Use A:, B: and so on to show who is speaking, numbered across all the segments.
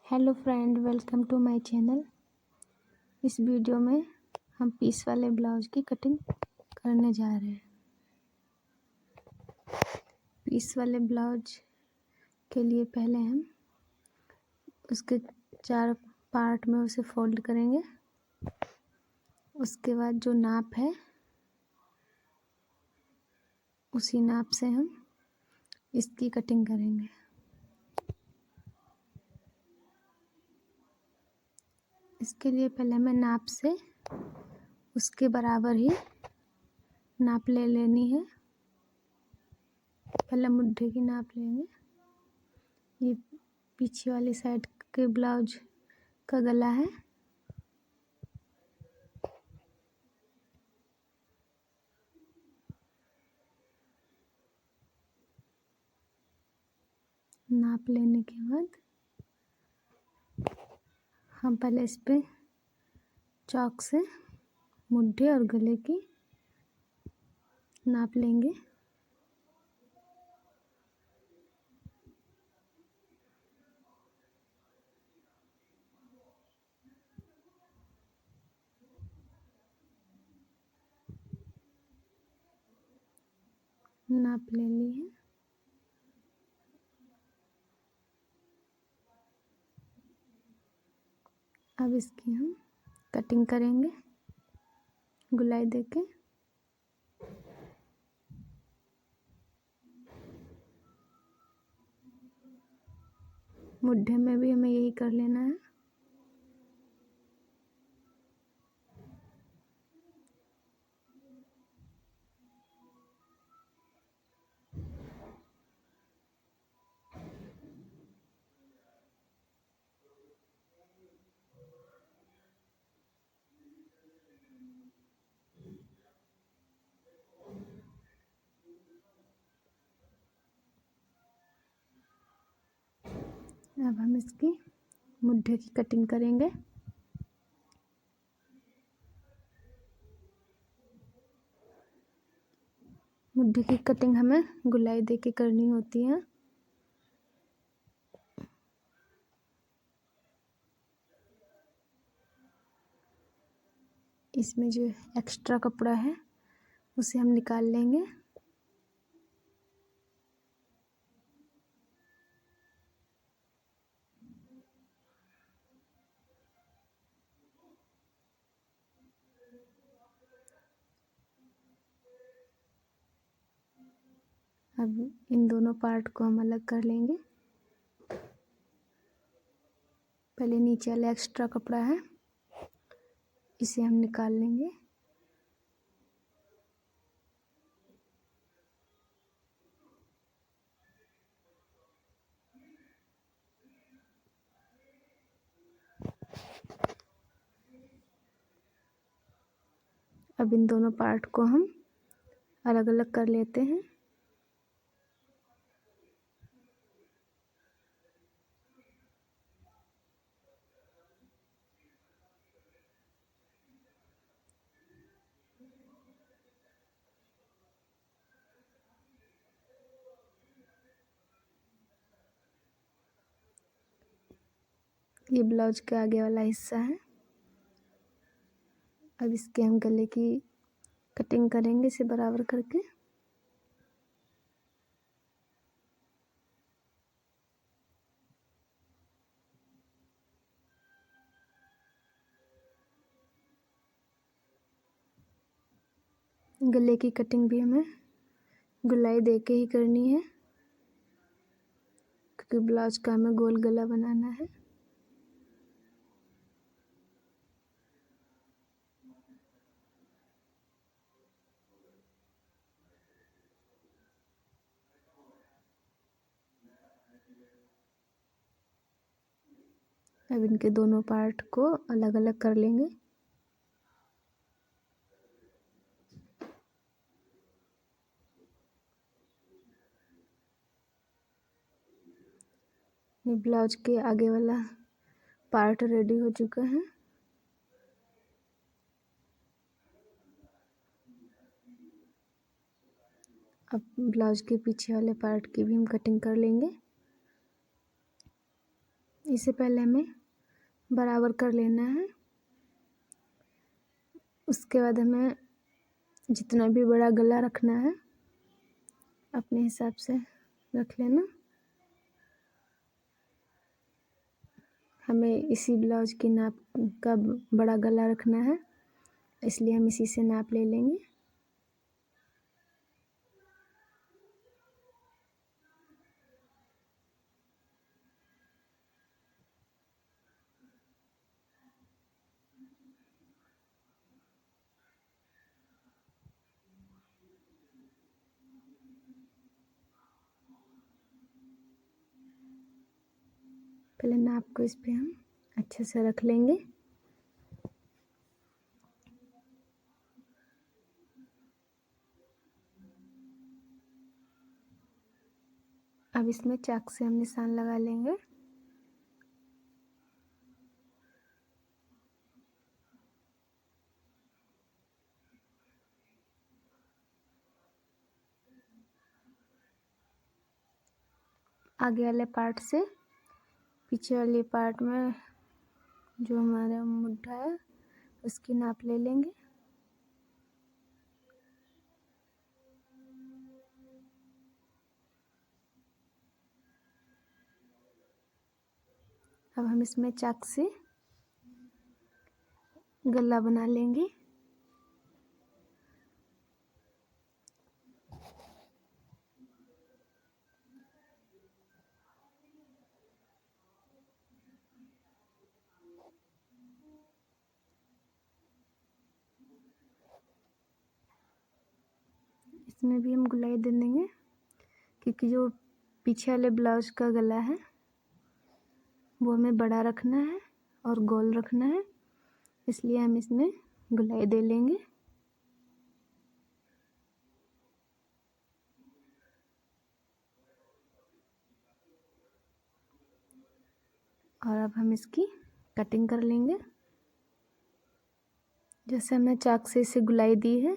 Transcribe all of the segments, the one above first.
A: Hello friend, welcome to my channel. इस video में हम पीस वाले ब्लाउज की कटिंग करने जा रहे हैं। पीस वाले ब्लाउज के लिए पहले हम उसके 4 पार्ट में उसे फोल्ड करेंगे। उसके बाद जो नाप है उसी नाप से हम इसकी कटिंग करेंगे। इसके लिए पहले हमें नाप से उसके बराबर ही नाप ले लेनी है। पहले मुट्ठी की नाप लेंगे। ये पीछे वाली साइड के ब्लाउज का गला है। नाप लेने के बाद हम पहले इस पे चॉक से मुट्ठी और गले की नाप लेंगे। नाप ले ली है। अब इसकी हम कटिंग करेंगे गुलाई देके। मुट्ठी में भी हमें यही कर लेना है। अब हम इसकी मुट्ठी की कटिंग करेंगे। मुट्ठी की कटिंग हमें गुलाई देके करनी होती है। इसमें जो एक्स्ट्रा कपड़ा है उसे हम निकाल लेंगे। अब इन दोनों पार्ट को हम अलग कर लेंगे। पहले नीचे वाला एक्स्ट्रा कपड़ा है, इसे हम निकाल लेंगे। अब इन दोनों पार्ट को हम अलग अलग कर लेते हैं। ये ब्लाउज का आगे वाला हिस्सा है। अब इसके हम गले की कटिंग करेंगे इसे बराबर करके। गले की कटिंग भी हमें गुलाई देके ही करनी है, क्योंकि ब्लाउज का हमें गोल गला बनाना है। अब इनके दोनों पार्ट को अलग अलग कर लेंगे। ये ब्लाउज के आगे वाला पार्ट रेडी हो चुका है। अब ब्लाउज के पीछे वाले पार्ट की भी हम कटिंग कर लेंगे। इसे पहले हमें बराबर कर लेना है। उसके बाद हमें जितना भी बड़ा गला रखना है अपने हिसाब से रख लेना। हमें इसी ब्लाउज की नाप का बड़ा गला रखना है, इसलिए हम इसी से नाप ले लेंगे। पहले नाप को इस पे हम अच्छे से रख लेंगे। अब इसमें चाक से हम निशान लगा लेंगे। आगे वाले पार्ट से पीछे वाले पार्ट में जो हमारा मुड्ढा है उसकी नाप ले लेंगे। अब हम इसमें चाक से गला बना लेंगे। इसमें भी हम गुलाई दे देंगे, क्योंकि जो पीछे वाले ब्लाउज का गला है वो हमें बड़ा रखना है और गोल रखना है, इसलिए हम इसमें गुलाई दे लेंगे। और अब हम इसकी कटिंग कर लेंगे। जैसे हमने चाक से इसे गुलाई दी है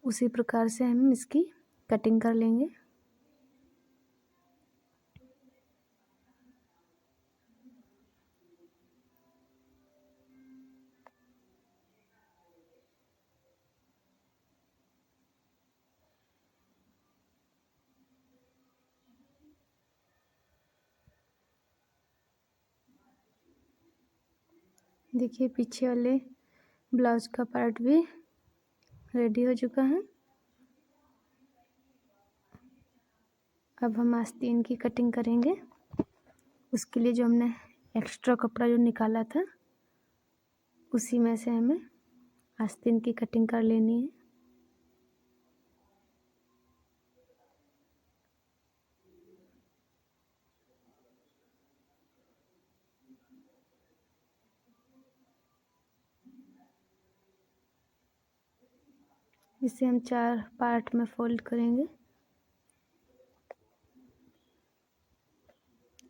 A: उसी प्रकार से हम इसकी कटिंग कर लेंगे। देखिए पीछे वाले ब्लाउज का पार्ट भी रेडी हो चुका है। अब हम आस्तीन की कटिंग करेंगे। उसके लिए जो हमने एक्स्ट्रा कपड़ा जो निकाला था उसी में से हमें आस्तीन की कटिंग कर लेनी है। इसे हम 4 पार्ट में फोल्ड करेंगे।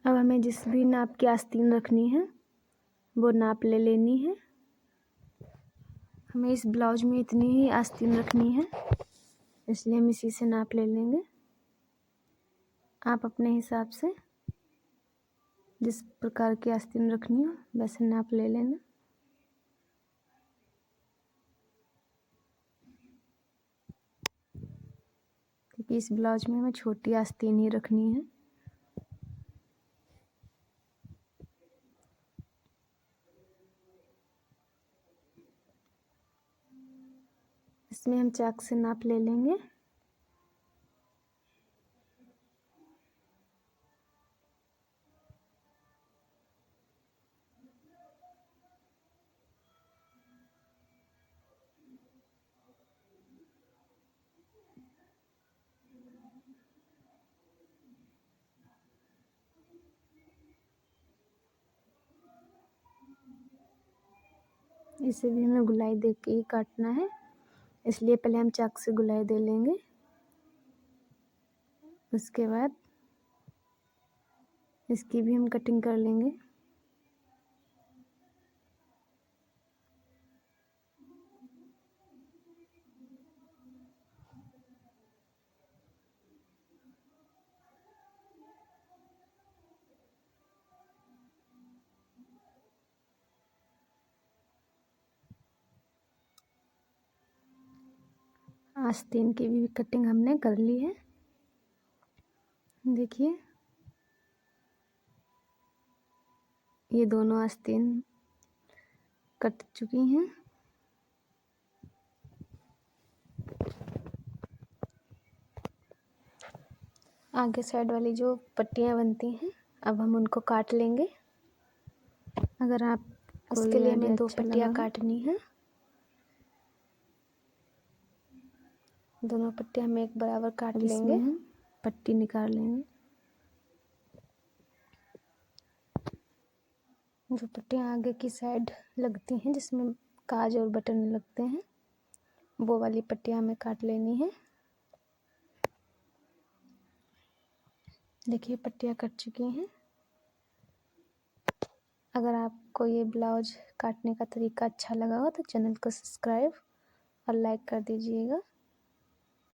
A: अब हमें जिस भी नाप की आस्तीन रखनी है वो नाप ले लेनी है। हमें इस ब्लाउज में इतनी ही आस्तीन रखनी है, इसलिए हम इसी से नाप ले लेंगे। आप अपने हिसाब से जिस प्रकार की आस्तीन रखनी हो वैसे नाप ले लेना। क्योंकि इस ब्लाउज में हमें छोटी आस्तीन ही रखनी है। इसमें हम चाक से नाप ले लेंगे। इसे भी हमें गुलाई दे के ही काटना है, इसलिए पहले हम चाक से गुलाई दे लेंगे। उसके बाद इसकी भी हम कटिंग कर लेंगे। आस्तीन की भी कटिंग हमने कर ली है। देखिए ये दोनों आस्तीन कट चुकी हैं। आगे साइड वाली जो पट्टियाँ बनती हैं अब हम उनको काट लेंगे। अगर आप इसके लिए हमें 2 पट्टियाँ काटनी है। दोनों पट्टियाँ हम एक बराबर काट लेंगे। हम पट्टी निकाल लेंगे। जो पट्टियाँ आगे की साइड लगती हैं जिसमें काज और बटन लगते हैं वो वाली पट्टियाँ हमें काट लेनी है। देखिए पट्टियाँ कट चुकी हैं। अगर आपको ये ब्लाउज काटने का तरीका अच्छा लगा हो तो चैनल को सब्सक्राइब और लाइक कर दीजिएगा।